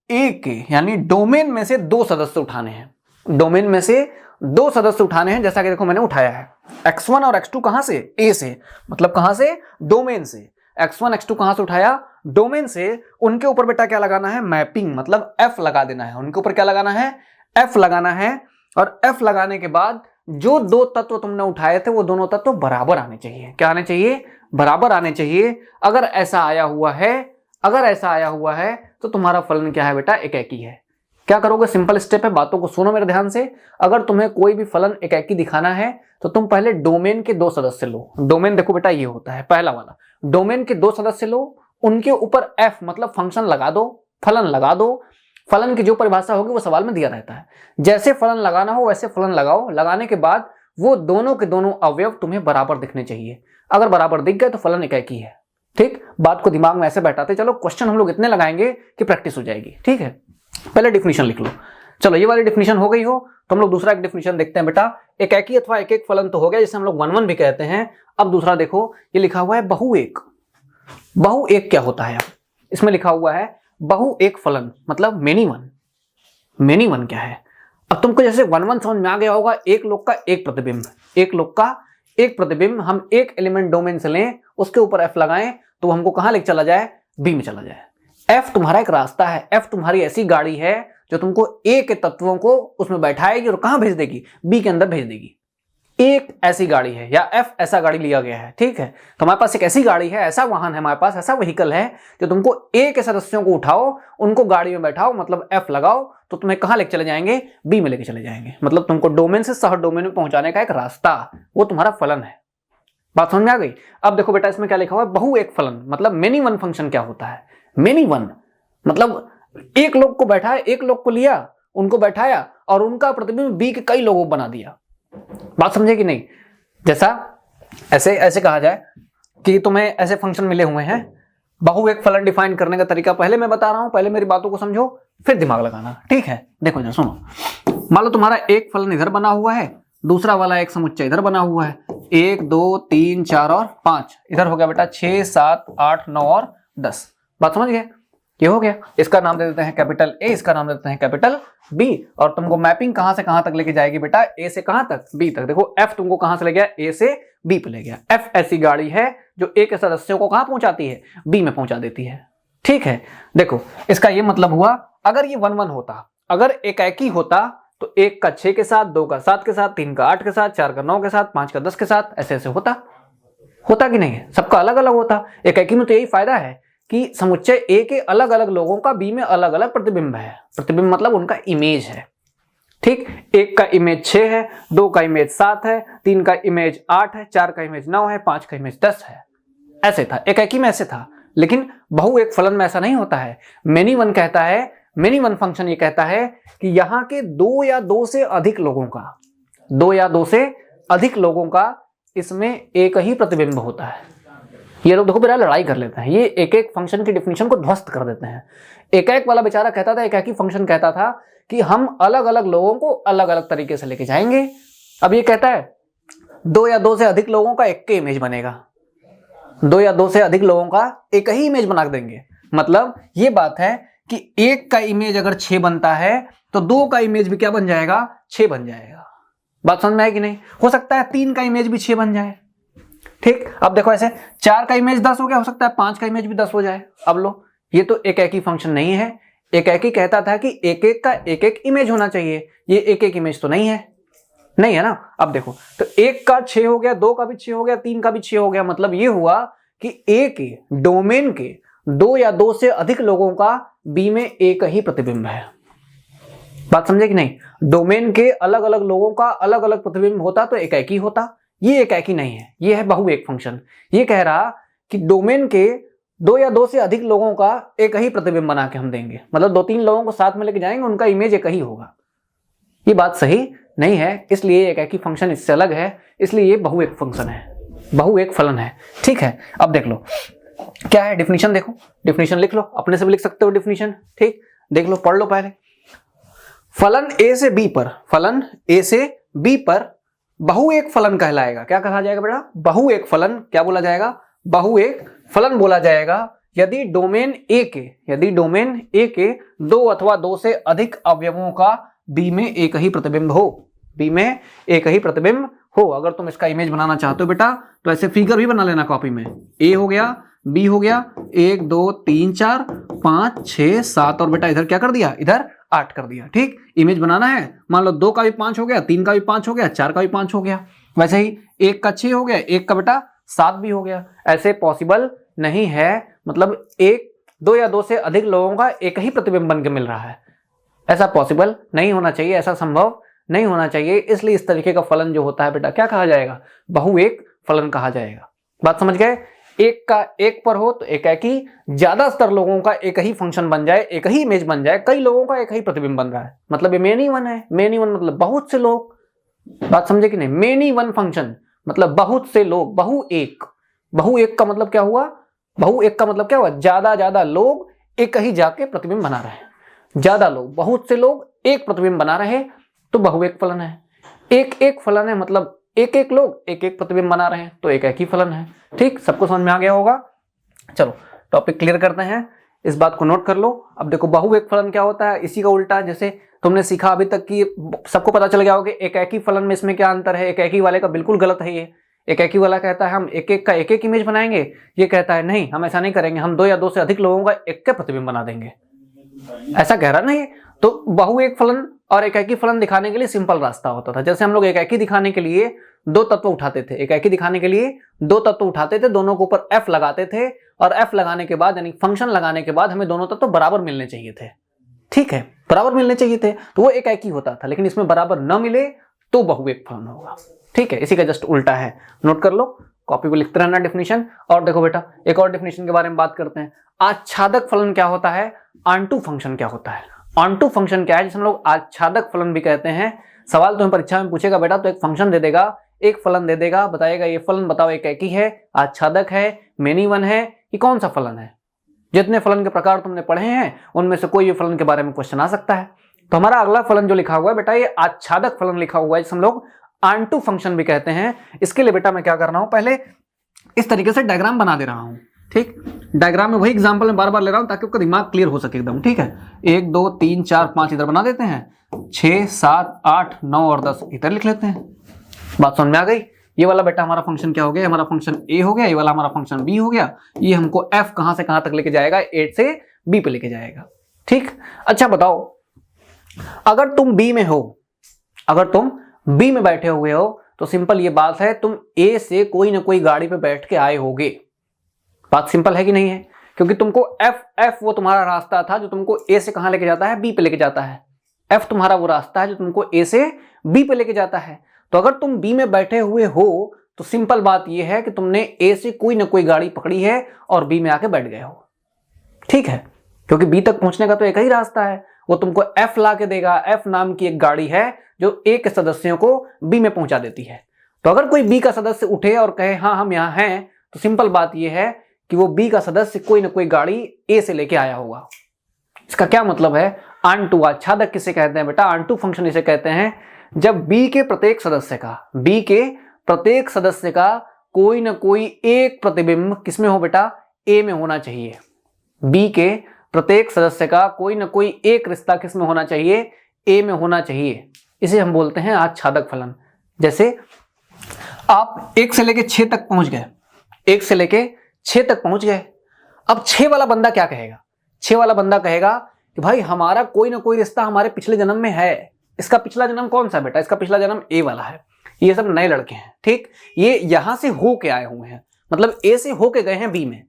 [SPEAKER 1] ए के यानी डोमेन में से 2 सदस्य उठाने हैं। डोमेन में से 2 सदस्य उठाने हैं, जैसा कि देखो मैंने उठाया है। x1 और x2 कहां से? ए से, मतलब कहां से? डोमेन से। x1 x2 कहां से उठाया? डोमेन से। उनके ऊपर बेटा क्या लगाना है? मैपिंग, मतलब f लगा देना है। उनके ऊपर क्या लगाना है? f लगाना है। और f लगाने के बाद जो 2 तत्व तुमने उठाए थे वो दोनों तत्व बराबर आने चाहिए। क्या आने चाहिए? बराबर आने चाहिए। अगर ऐसा आया हुआ है, अगर ऐसा आया हुआ है तो तुम्हारा फलन क्या है बेटा? एकाकी है। क्या करोगे? सिंपल स्टेप है, बातों को सुनो मेरे ध्यान से। अगर तुम्हें कोई भी फलन एकाकी दिखाना है तो तुम पहले डोमेन के 2 सदस्य लो। डोमेन देखो बेटा ये होता है पहला वाला, डोमेन के 2 सदस्य लो, उनके ऊपर f मतलब फंक्शन लगा दो, फलन लगा दो। फलन की जो परिभाषा होगी वो सवाल में दिया रहता है, जैसे फलन लगाना हो वैसे फलन लगाओ। लगाने के बाद वो दोनों के दोनों अवयव तुम्हें बराबर दिखने चाहिए। अगर बराबर दिख गए तो फलन एकाकी है। ठीक, बात को दिमाग में ऐसे बैठाते चलो, क्वेश्चन हम लोग इतने लगाएंगे कि प्रैक्टिस हो जाएगी। ठीक है, पहले डिफिनीशन लिख लो। चलो ये वाली डिफिनीशन हो गई हो तो हम लोग दूसरा एक डिफिनीशन देखते हैं बेटा। एकाकी अथवा एक एक फलन तो हो गया, जिसे हम लोग 1 1 भी कहते हैं। अब दूसरा देखो, ये लिखा हुआ है बहु एक। बहु एक क्या होता है? इसमें लिखा हुआ है बहु एक फलन, मतलब मेनी वन। मेनी वन क्या है? अब तुमको जैसे 1 1 समझ में आ गया होगा, एक लोग का एक प्रतिबिंब, एक लोग का एक प्रतिबिंब। हम एक एलिमेंट डोमेन से लें, उसके ऊपर f लगाएं तो हमको कहां लेके चला जाए? b में चला जाए। f तुम्हारा एक रास्ता है, f तुम्हारी ऐसी गाड़ी है जो तुमको a के तत्वों को उसमें बैठाएगी और कहां भेज देगी? b के अंदर भेज देगी। एक ऐसी गाड़ी है, या f ऐसा गाड़ी लिया गया है। ठीक है, तो हमारे पास एक ऐसी गाड़ी है, ऐसा वाहन है हमारे पास, ऐसा व्हीकल है जो तुमको a के सदस्यों को उठाओ, उनको गाड़ी में बैठाओ, मतलब f लगाओ, तो तुम्हें कहां लेके चले जाएंगे? b में लेके चले जाएंगे। मतलब तुमको डोमेन से सह डोमेन में पहुंचाने का एक रास्ता, वो तुम्हारा फलन है। बात समझ में आ गई? अब देखो बेटा इसमें क्या लिखा हुआ है? बहु एक फलन, मतलब मेनी वन फंक्शन क्या होता है? मेनी वन मतलब एक लोग को बैठाया, एक लोग को लिया, उनको बैठाया और उनका प्रतिबिंब b के कई लोगों बना दिया। बात समझे कि नहीं? जैसा ऐसे ऐसे कहा जाए कि तुम्हें ऐसे फंक्शन मिले हुए हैं। बहु एक फलन डिफाइन करने का तरीका पहले मैं बता रहा हूं, पहले मेरी बातों को समझो फिर दिमाग लगाना। ठीक है, देखो जरा सुनो। मान लो तुम्हारा एक फलन इधर बना हुआ है, दूसरा वाला एक समुच्चय इधर बना हुआ है। 1 2 3 4 और 5 इधर हो गया बेटा 6 7 8 9 और 10। बात समझ गए? ये हो गया। इसका नाम दे देते हैं कैपिटल ए, इसका नाम दे देते हैं कैपिटल बी। और तुमको मैपिंग कहां से कहां तक लेके जाएगी बेटा? ए से कहां तक? बी तक। देखो एफ तुमको कहां से ले गया? ए से बी पे ले गया। एफ ऐसी गाड़ी है जो ए के सदस्यों को कहां पहुंचाती है? बी में पहुंचा देती है। ठीक है, देखो इसका ये मतलब हुआ अगर ये 1 1 होता, अगर एकाकी होता तो 1 का 6 के साथ, 2 का 7 के साथ, 3 का 8 के साथ, 4 का 9 के साथ, 5 का 10 के साथ, ऐसे ऐसे होता कि नहीं है? सबका अलग अलग होता। एकाकी में तो यही फायदा है कि समुच्चय ए के अलग अलग लोगों का बी में अलग अलग प्रतिबिंब है। प्रतिबिंब मतलब उनका इमेज है। ठीक, 1 का इमेज 6 है, 2 का इमेज 7 है, 3 का इमेज 8 है, 4 का इमेज 9 है, 5 का इमेज 10 है। ऐसे था, एकाकी में ऐसे था। लेकिन बहु एक फलन में ऐसा नहीं होता है। मेनी वन कहता है, मेनी वन फंक्शन ये कहता है कि यहां के 2 या 2 से अधिक लोगों का, 2 या 2 से अधिक लोगों का इसमें एक ही प्रतिबिंब होता है। ये लोग देखो बेटा लड़ाई कर लेते हैं, ये एक एक फंक्शन की डिफिनेशन को ध्वस्त कर देते हैं। एक वाला बेचारा कहता था, एकाकी फंक्शन कहता था कि हम अलग अलग लोगों को अलग अलग तरीके से लेके जाएंगे। अब ये कहता है 2 या 2 से अधिक लोगों का एक के इमेज बनेगा, 2 या 2 से अधिक लोगों का एक ही इमेज बना देंगे। मतलब ये बात है कि 1 का इमेज अगर 6 बनता है तो 2 का इमेज भी क्या बन जाएगा? 6 बन जाएगा। बात समझ में आए कि नहीं? हो सकता है 3 का इमेज भी 6 बन जाए। ठीक, अब देखो ऐसे 4 का इमेज 10 हो गया, हो सकता है 5 का इमेज भी 10 हो जाए। अब लो, ये तो एकाकी फंक्शन नहीं है। एकाकी कहता था कि एक एक का एक एक इमेज होना चाहिए, ये एक एक इमेज तो नहीं है, नहीं है ना। अब देखो तो 1 का 6 हो गया, 2 का भी 6 हो गया, 3 का भी 6 हो गया। मतलब ये हुआ कि ए के डोमेन के 2 या 2 से अधिक लोगों का बी में एक ही प्रतिबिंब है। बात समझे कि नहीं? डोमेन के अलग अलग लोगों का अलग अलग प्रतिबिंब होता तो एकाकी होता। ये एकाकी नहीं है, ये है बहु एक फंक्शन। ये कह रहा कि डोमेन के 2 या 2 से अधिक लोगों का एक ही प्रतिबिंब बना के हम देंगे। मतलब 2-3 लोगों को साथ में लेके जाएंगे, उनका इमेज एक ही होगा। ये बात सही नहीं है, इसलिए एकाकी फंक्शन इससे अलग है, इसलिए ये बहु एक फंक्शन है, बहु एक फलन है। ठीक है, अब देख लो क्या है डिफिनीशन। देखो डिफिनीशन लिख लो, अपने से भी लिख सकते हो डिफिनीशन। ठीक, देख लो, पढ़ लो पहले। फलन ए से बी पर, फलन ए से बी पर बहु एक फलन कहलाएगा। क्या कहा जाएगा बेटा? बहु एक फलन। क्या बोला जाएगा? बहु एक फलन बोला जाएगा यदि डोमेन ए के, यदि डोमेन ए के 2 अथवा 2 से अधिक अवयवों का बी में एक ही प्रतिबिंब हो, बी में एक ही प्रतिबिंब हो। अगर तुम इसका इमेज बनाना चाहते हो बेटा तो ऐसे फिगर भी बना लेना कॉपी में। ए हो गया, बी हो गया, 1 2 3 4 5 6 7 और बेटा इधर क्या कर दिया? इधर 8 कर दिया। ठीक, इमेज बनाना है। मान लो 2 का भी 5 हो गया, 3 का भी 5 हो गया, 4 का भी 5 हो गया। वैसे ही 1 का 6 हो गया, 1 का बेटा 7 भी हो गया। ऐसे पॉसिबल नहीं है, मतलब 2 या 2 से अधिक लोगों का एक ही प्रतिबिंब बन के मिल रहा है। ऐसा पॉसिबल नहीं होना चाहिए, ऐसा संभव नहीं होना चाहिए। इसलिए इस तरीके का फलन जो होता है बेटा क्या कहा जाएगा? बहु एक फलन कहा जाएगा। बात समझ गए? 1 का 1 पर हो तो एकाकी, ज्यादा स्तर लोगों का एक ही फंक्शन बन जाए, एक ही इमेज बन जाए, कई लोगों का एक ही प्रतिबिंब बन रहा है, मतलब ये मेनी वन है। मेनी वन मतलब बहुत से लोग। बात समझे कि नहीं? मेनी वन फंक्शन मतलब बहुत से लोग, बहु एक। बहु एक का मतलब क्या हुआ? बहु एक का मतलब क्या हुआ? ज्यादा लोग एक ही जाके प्रतिबिंब बना रहे हैं। ज्यादा लोग, बहुत से लोग एक प्रतिबिंब बना रहे तो बहु एक फलन है। एक फलन है, मतलब एक लोग एक प्रतिबिंब बना रहे हैं तो एक ही फलन है। ठीक, सबको समझ में आ गया होगा। चलो टॉपिक क्लियर करते हैं, इस बात को नोट कर लो। अब देखो बहु एक फलन क्या होता है, इसी का उल्टा जैसे तुमने सीखा अभी तक कि सबको पता चल गया होगा एकाकी फलन में इसमें क्या अंतर है। एकाकी वाले का बिल्कुल गलत है ये। एकाकी वाला कहता है हम एक का एक इमेज बनाएंगे, ये कहता है नहीं हम ऐसा नहीं करेंगे, हम 2 या 2 से अधिक लोगों का एक का प्रतिबिंब बना देंगे। ऐसा कह रहा नहीं। तो बहु एक फलन और एकाकी फलन दिखाने के लिए सिंपल रास्ता होता था। जैसे हम लोग एकाकी दिखाने के लिए 2 तत्व उठाते थे, एकाकी दिखाने के लिए 2 तत्व उठाते थे, दोनों के ऊपर f लगाते थे और f लगाने के बाद यानी फंक्शन लगाने के बाद हमें दोनों तत्व बराबर मिलने चाहिए थे। ठीक है, बराबर मिलने चाहिए थे तो वो एकाकी होता था। लेकिन इसमें बराबर न मिले तो बहु एक फलन होगा। ठीक है, इसी का जस्ट उल्टा है, नोट कर लो, कॉपी पे लिखते रहना डिफिनीशन। और देखो बेटा एक और डिफिनीशन के बारे में बात करते हैं। आच्छादक फलन क्या होता है? ऑनटू फंक्शन क्या होता है? ऑनटू फंक्शन क्या है जिसे हम लोग आच्छादक फलन भी कहते हैं। सवाल तुम्हें परीक्षा में पूछेगा बेटा तो एक फंक्शन दे देगा, एक फलन दे देगा, बताएगा ये फलन बताओ एकाकी है, आच्छादक है, मेनी वन है, ये कौन सा फलन है। जितने फलन के प्रकार तुमने पढ़े हैं उनमें से कोई भी फलन के बारे में क्वेश्चन आ सकता है। तो हमारा अगला फलन जो लिखा हुआ है बेटा ये आच्छादक फलन लिखा हुआ है जिसे हम लोग ऑनटू फंक्शन भी कहते हैं। इसके लिए बेटा मैं क्या कर रहा हूं, पहले इस तरीके से डायग्राम बना दे रहा हूं। ठीक, डायग्राम में वही एग्जांपल मैं बार बार ले रहा हूं ताकि आपका दिमाग क्लियर हो सके एकदम। ठीक है, 1 2 3 4 5 इधर बना देते हैं, 6 7 8 9 और 10 इधर लिख लेते हैं। बात समझ में आ गई? ये वाला बेटा हमारा फंक्शन क्या हो गया, हमारा फंक्शन ए हो गया, ये वाला हमारा फंक्शन बी हो गया। ये हमको एफ कहां से कहां तक लेके जाएगा, ए से बी पे लेके जाएगा। ठीक, अच्छा बताओ, अगर तुम बी में हो, अगर तुम बी में बैठे हुए हो तो सिंपल ये बात है, तुम ए से कोई ना कोई गाड़ी पे बैठ के आए होगे। बात सिंपल है कि नहीं है? क्योंकि तुमको एफ वो तुम्हारा रास्ता था जो तुमको ए से कहां लेके जाता है, बी पे लेके जाता है। एफ तुम्हारा वो रास्ता है जो तुमको ए से बी पे लेके जाता है। तो अगर तुम बी में बैठे हुए हो तो सिंपल बात ये है कि तुमने ए से कोई ना कोई गाड़ी पकड़ी है और बी में आके बैठ गए हो। ठीक है, क्योंकि बी तक पहुंचने का तो एक ही रास्ता है, वो तुमको एफ ला के देगा। एफ नाम की एक गाड़ी है जो ए के सदस्यों को बी में पहुंचा देती है। तो अगर कोई बी का सदस्य उठे और कहे हाँ हम यहाँ हैं, तो सिंपल बात यह है कि वो बी का सदस्य कोई ना कोई गाड़ी ए से लेके आया होगा। इसका क्या मतलब है, आंटू आच्छादक किसे कहते हैं बेटा, आंटू फंक्शन इसे कहते हैं। जब बी के प्रत्येक सदस्य का कोई ना कोई एक प्रतिबिंब किसमें हो बेटा, ए में होना चाहिए। बी के प्रत्येक सदस्य का कोई ना कोई एक रिश्ता किसमें होना चाहिए, ए में होना चाहिए। इसे हम बोलते हैं आच्छादक फलन। जैसे आप 1 से लेके 6 तक पहुंच गए, 1 से लेके 6 तक पहुंच गए। अब 6 वाला बंदा क्या कहेगा, 6 वाला बंदा कहेगा कि भाई हमारा कोई ना कोई रिश्ता हमारे पिछले जन्म में है। इसका पिछला जन्म कौन सा बेटा, इसका पिछला जन्म ए वाला है। ये सब नए लड़के हैं, ठीक, ये यहां से हो के आए हुए हैं, मतलब ए से हो के गए हैं बी में।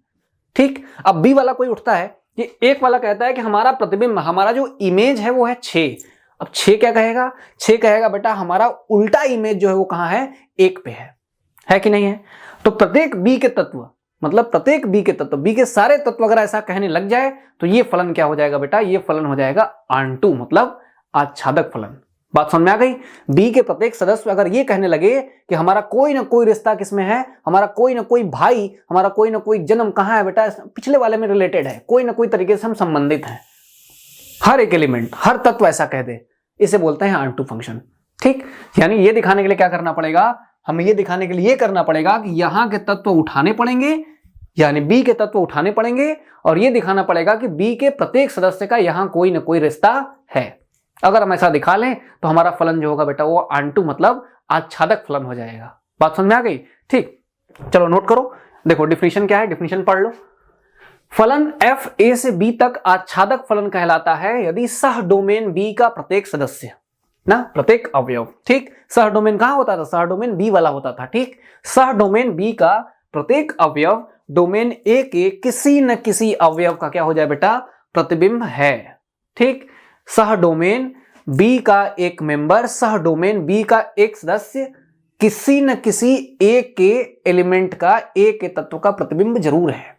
[SPEAKER 1] ठीक, अब बी वाला कोई उठता है, ये एक वाला कहता है कि हमारा प्रतिबिंब, हमारा जो इमेज है वो है 6। अब 6 क्या कहेगा, 6 कहेगा बेटा हमारा उल्टा इमेज जो है वो कहां है, 1 पे है कि नहीं है। तो प्रत्येक बी के तत्व, मतलब प्रत्येक बी के तत्व, बी के सारे तत्व अगर ऐसा कहने लग जाए तो ये फलन क्या हो जाएगा बेटा, ये फलन हो जाएगा आंटू, मतलब आच्छादक फलन। बात समझ में आ गई। बी के प्रत्येक सदस्य अगर ये कहने लगे कि हमारा कोई ना कोई रिश्ता किसमें है, हमारा कोई ना कोई भाई, हमारा कोई ना कोई जन्म कहां है बेटा, पिछले वाले में रिलेटेड है, कोई ना कोई तरीके से हम संबंधित हैं, हर एक एलिमेंट, हर तत्व ऐसा कह दे, इसे बोलते हैं आंटू फंक्शन। ठीक, यानी ये दिखाने के लिए क्या करना पड़ेगा, हमें ये दिखाने के लिए करना पड़ेगा कि यहां के तत्व उठाने पड़ेंगे, यानी बी के तत्व उठाने पड़ेंगे, और ये दिखाना पड़ेगा कि बी के प्रत्येक सदस्य का यहां कोई ना कोई रिश्ता है। अगर हम ऐसा दिखा लें तो हमारा फलन जो होगा बेटा वो आंटू, मतलब आच्छादक फलन हो जाएगा। बात समझ में आ गई। ठीक, चलो नोट करो, देखो डिफिनीशन क्या है, डिफिनीशन पढ़ लो। फलन एफ ए से बी तक आच्छादक फलन कहलाता है यदि सह डोमेन बी का प्रत्येक सदस्य ना, प्रत्येक अवयव, ठीक, सह डोमेन कहां होता था, सह डोमेन बी वाला होता था। ठीक, सह डोमेन बी का प्रत्येक अवयव डोमेन ए के किसी न किसी अवयव का क्या हो जाए बेटा, प्रतिबिंब है। ठीक, सह डोमेन बी का एक मेंबर, सह डोमेन बी का एक सदस्य किसी न किसी ए के एलिमेंट का, ए के तत्व का प्रतिबिंब जरूर है।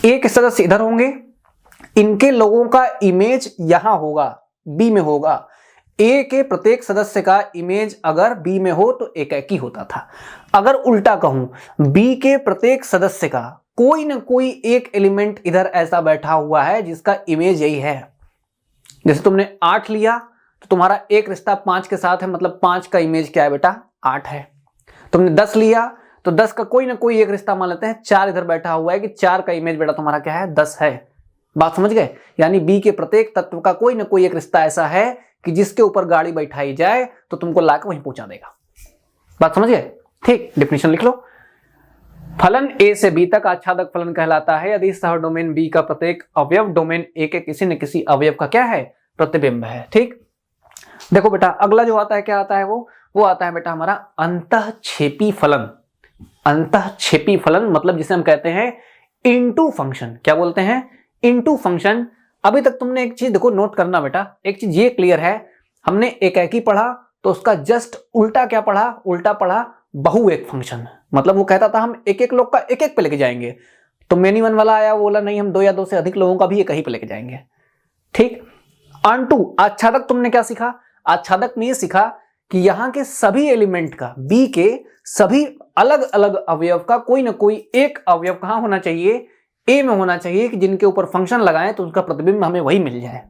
[SPEAKER 1] ए के सदस्य इधर होंगे, इनके लोगों का इमेज यहां होगा, बी में होगा। ए के प्रत्येक सदस्य का इमेज अगर बी में हो तो एकाकी होता था। अगर उल्टा कहूं, बी के प्रत्येक सदस्य का कोई ना कोई एक एलिमेंट इधर ऐसा बैठा हुआ है जिसका इमेज यही है। जैसे तुमने 8 लिया तो तुम्हारा एक रिश्ता 5 के साथ है, मतलब 5 का इमेज क्या है बेटा, 8 है। तुमने 10 लिया तो 10 का कोई ना कोई एक रिश्ता मान लेते हैं, 4 इधर बैठा हुआ है कि 4 का इमेज बेटा तुम्हारा क्या है, 10 है। बात समझ गए। यानी बी के प्रत्येक तत्व का कोई ना कोई एक रिश्ता ऐसा है कि जिसके ऊपर गाड़ी बैठाई जाए तो तुमको लाकर वहीं पहुंचा देगा। बात समझ गए। ठीक, डिफिनीशन लिख लो। फलन ए से बी तक आच्छादक फलन कहलाता है यदि सह डोमेन बी का प्रत्येक अवयव डोमेन ए के किसी न किसी अवयव का क्या है, प्रतिबिंब है। ठीक, देखो बेटा अगला जो आता है क्या आता है, वो आता है बेटा हमारा अंतःक्षेपी फलन। अंतःक्षेपी फलन मतलब जिसे हम कहते हैं इनटू फंक्शन। क्या बोलते हैं, इनटू फंक्शन। अभी तक तुमने एक चीज देखो नोट करना बेटा, एक चीज ये क्लियर है, हमने एकाकी पढ़ा तो उसका जस्ट उल्टा क्या पढ़ा, उल्टा पढ़ा बहु एक फंक्शन। मतलब वो कहता था हम एक एक लोग का एक एक पे लेके जाएंगे, तो मेनी वन वाला आया, वो बोला नहीं हम 2 या 2 से अधिक लोगों का भी एक ही पे लेके जाएंगे। ठीक, आंटू आच्छादक तुमने क्या सीखा, आच्छादक में ये सीखा कि यहां के सभी एलिमेंट का, बी के सभी अलग अलग अवयव का कोई ना कोई एक अवयव कहां होना चाहिए, ए में होना चाहिए, कि जिनके ऊपर फंक्शन लगाएं तो उसका प्रतिबिंब हमें वही मिल जाए।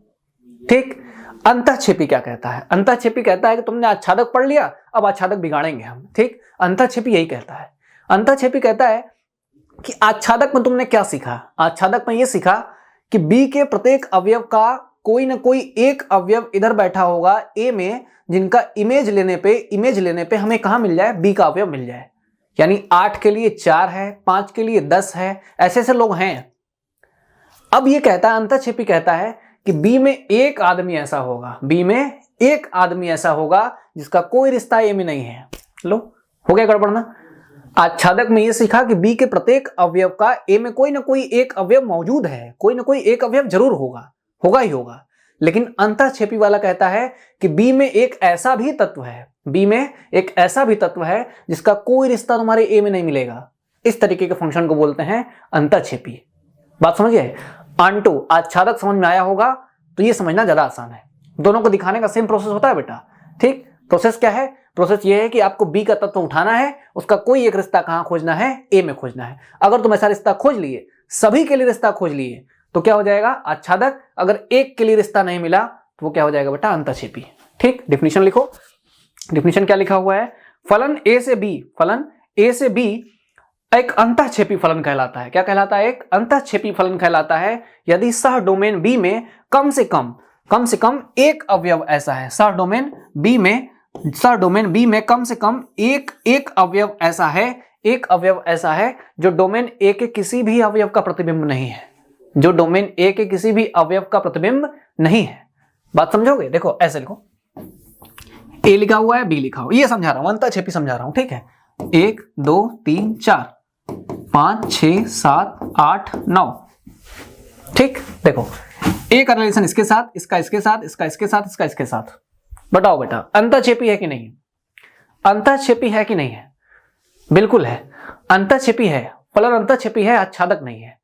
[SPEAKER 1] ठीक, अंतःक्षेपी क्या कहता है, अंतःक्षेपी कहता है कि तुमने आच्छादक पढ़ लिया, अब आच्छादक बिगाड़ेंगे हम। ठीक, अंतःक्षेपी यही कहता है। अंतःक्षेपी कहता है कि आच्छादक में तुमने क्या सीखा, आच्छादक में यह सीखा कि बी के प्रत्येक अवयव का कोई ना कोई एक अवयव इधर बैठा होगा ए में, जिनका इमेज लेने पे हमें कहां मिल जाए, बी का अवयव मिल जाए। यानी 8 के लिए 4 है, 5 के लिए 10 है, ऐसे ऐसे लोग हैं। अब ये कहता है, अंतःक्षेपी कहता है कि बी में एक आदमी ऐसा होगा, बी में एक आदमी ऐसा होगा जिसका कोई रिश्ता ए में नहीं है। लो, हो गया गड़बड़ ना। आच्छादक में ये सीखा कि बी के प्रत्येक अवयव का ए में कोई ना कोई एक अवयव मौजूद है, कोई ना कोई एक अवयव जरूर होगा ही होगा। लेकिन अंतःक्षेपी वाला कहता है कि बी में एक ऐसा भी तत्व है, बी में एक ऐसा भी तत्व है जिसका कोई रिश्ता तुम्हारे ए में नहीं मिलेगा। इस तरीके के फंक्शन को बोलते हैं अंतःक्षेपी। बात समझिए। अंटू आच्छादक समझ में आया होगा तो ये समझना ज्यादा आसान है। दोनों को दिखाने का सेम प्रोसेस होता है बेटा। ठीक, प्रोसेस क्या है? प्रोसेस ये है कि आपको बी का तत्व उठाना है, उसका कोई एक रिश्ता कहां खोजना है, ए में खोजना है। अगर तुम ऐसा रिश्ता खोज लिए, सभी के लिए रिश्ता खोज लिए, तो क्या हो जाएगा? आच्छादक। अगर एक के लिए रिश्ता नहीं मिला तो वो क्या हो जाएगा बेटा? अंतःक्षेपी। ठीक, डिफिनीशन लिखो। डिफिनीशन क्या लिखा हुआ है? फलन ए से बी एक अंतःक्षेपी फलन कहलाता है। क्या कहलाता है? एक अंतःक्षेपी फलन कहलाता है यदि सह डोमेन बी में कम से कम एक अवयव ऐसा है। सह डोमेन बी में कम से कम एक अवयव ऐसा है, एक अवयव ऐसा है जो डोमेन ए के किसी भी अवयव का प्रतिबिंब नहीं है, जो डोमेन ए के किसी भी अवयव का प्रतिबिंब नहीं है। बात समझोगे? देखो ऐसे लिखो, ए लिखा हुआ है, बी लिखा हुआ है, ये समझा रहा हूं, अंतःक्षेपी समझा रहा हूं। ठीक है, 1 2 3 4 5 6 7 8 9। ठीक, देखो ए का रिलेशन इसके साथ, इसका इसके साथ, इसका इसके साथ, इसका इसके साथ। बताओ बेटा, अंतःक्षेपी है कि नहीं? अंतःक्षेपी है कि नहीं है? बिल्कुल है, अंतःक्षेपी है। फलन अंतःक्षेपी है, आच्छादक नहीं है।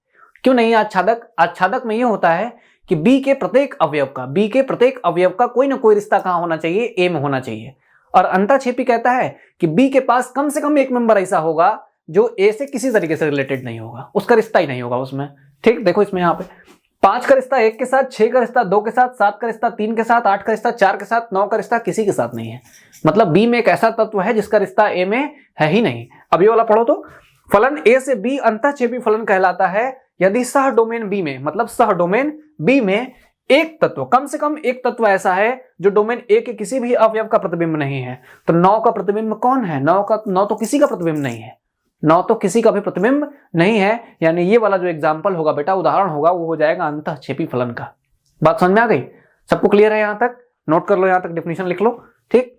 [SPEAKER 1] क्यों नहीं है आच्छादक? आच्छादक में यह होता है कि बी के प्रत्येक अवयव का कोई ना कोई रिश्ता कहां होना चाहिए? ए में होना चाहिए। और अंतःक्षेपी कहता है कि बी के पास कम से कम एक मेंबर ऐसा होगा जो ए से किसी तरीके से रिलेटेड नहीं होगा, उसका रिश्ता ही नहीं होगा उसमें। ठीक, देखो इसमें यहाँ पे 5 का रिश्ता 1 के साथ, 6 का रिश्ता 2 के साथ, 7 का रिश्ता 3 के साथ, 8 का रिश्ता 4 के साथ, 9 का रिश्ता किसी के साथ नहीं है। मतलब बी में एक ऐसा तत्व है जिसका रिश्ता ए में है ही नहीं। अब ये वाला पढ़ो तो, फलन ए से बी अंतःक्षेपी फलन कहलाता है यदि सह डोमेन बी में, मतलब सह डोमेन बी में एक तत्व, कम से कम एक तत्व ऐसा है जो डोमेन ए के किसी भी अवयव का प्रतिबिंब नहीं है। तो 9 का प्रतिबिंब कौन है? 9 तो किसी का प्रतिबिंब नहीं है, 9 तो किसी का भी प्रतिबिंब नहीं है। यानी ये वाला जो एग्जाम्पल होगा बेटा, उदाहरण होगा, वो हो जाएगा अंतःक्षेपी फलन का। बात समझ में आ गई? सबको क्लियर है? यहां तक नोट कर लो, यहां तक डिफिनेशन लिख लो। ठीक,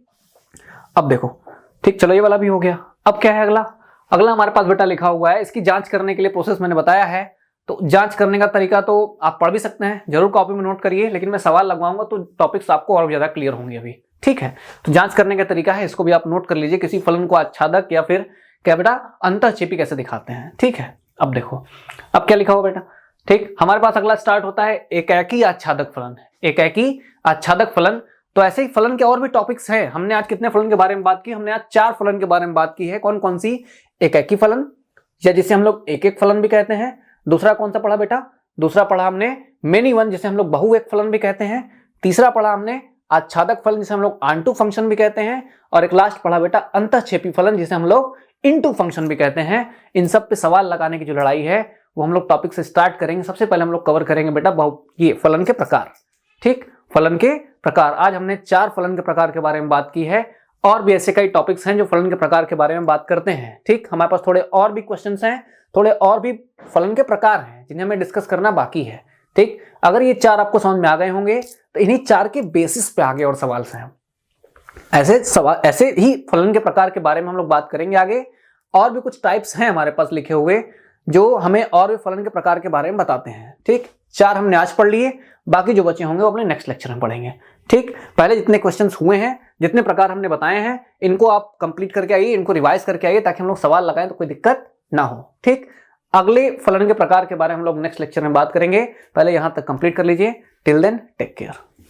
[SPEAKER 1] अब देखो, ठीक, चलो ये वाला भी हो गया। अब क्या है अगला? अगला हमारे पास बेटा लिखा हुआ है, इसकी जांच करने के लिए प्रोसेस मैंने बताया है। तो जांच करने का तरीका तो आप पढ़ भी सकते हैं, जरूर कॉपी में नोट करिए, लेकिन मैं सवाल लगवाऊंगा तो टॉपिक्स आपको और ज्यादा क्लियर होंगे अभी। ठीक है, तो जांच करने का तरीका है, इसको भी आप नोट कर लीजिए। किसी फलन को आच्छादक या फिर क्या बेटा अंतःक्षेपी कैसे दिखाते हैं। ठीक है, अब देखो, अब क्या लिखा हुआ बेटा? ठीक, हमारे पास अगला स्टार्ट होता है एकाकी आच्छादक फलन। एकाकी आच्छादक फलन, तो ऐसे ही फलन के और भी टॉपिक्स हैं। हमने आज कितने फलन के बारे में बात की? हमने आज 4 फलन के बारे में बात की है। कौन कौन सी? एकाकी फलन, या जिसे हम लोग एक एक फलन भी कहते हैं। दूसरा कौन सा पढ़ा बेटा? दूसरा पढ़ा हमने मेनी वन, जिसे हम लोग बहुएक फलन भी कहते हैं। तीसरा पढ़ा हमने आच्छादक फलन, जिसे हम लोग आंटू फंक्शन भी कहते हैं। और एक लास्ट पढ़ा बेटा अंतःक्षेपी फलन, जिसे हम लोग इनटू फंक्शन भी कहते हैं। इन सब पे सवाल लगाने की जो लड़ाई है वो हम लोग टॉपिक से स्टार्ट करेंगे। सबसे पहले हम लोग कवर करेंगे बेटा ये फलन के प्रकार। ठीक, फलन के प्रकार। आज हमने 4 फलन के प्रकार के बारे में बात की है, और भी ऐसे कई टॉपिक्स हैं जो फलन के प्रकार के बारे में बात करते हैं। ठीक, हमारे पास थोड़े और भी क्वेश्चंस हैं, थोड़े और भी फलन के प्रकार हैं जिन्हें हमें डिस्कस करना बाकी है। ठीक, अगर ये 4 आपको समझ में आ गए होंगे तो इन्हीं 4 के बेसिस पे आगे और सवाल से हैं। ऐसे ही फलन के प्रकार के बारे में हम लोग बात करेंगे आगे। और भी कुछ टाइप्स हैं हमारे पास लिखे हुए जो हमें और भी फलन के प्रकार के बारे में बताते हैं। ठीक, 4 हमने आज पढ़ लिए, बाकी जो बचे होंगे वो अपने नेक्स्ट लेक्चर में पढ़ेंगे। ठीक, पहले जितने क्वेश्चंस हुए हैं, जितने प्रकार हमने बताए हैं, इनको आप कंप्लीट करके आइए, इनको रिवाइज करके आइए, ताकि हम लोग सवाल लगाएं तो कोई दिक्कत ना हो। ठीक, अगले फलन के प्रकार के बारे में हम लोग नेक्स्ट लेक्चर में बात करेंगे। पहले यहां तक कंप्लीट कर लीजिए। Till then take care.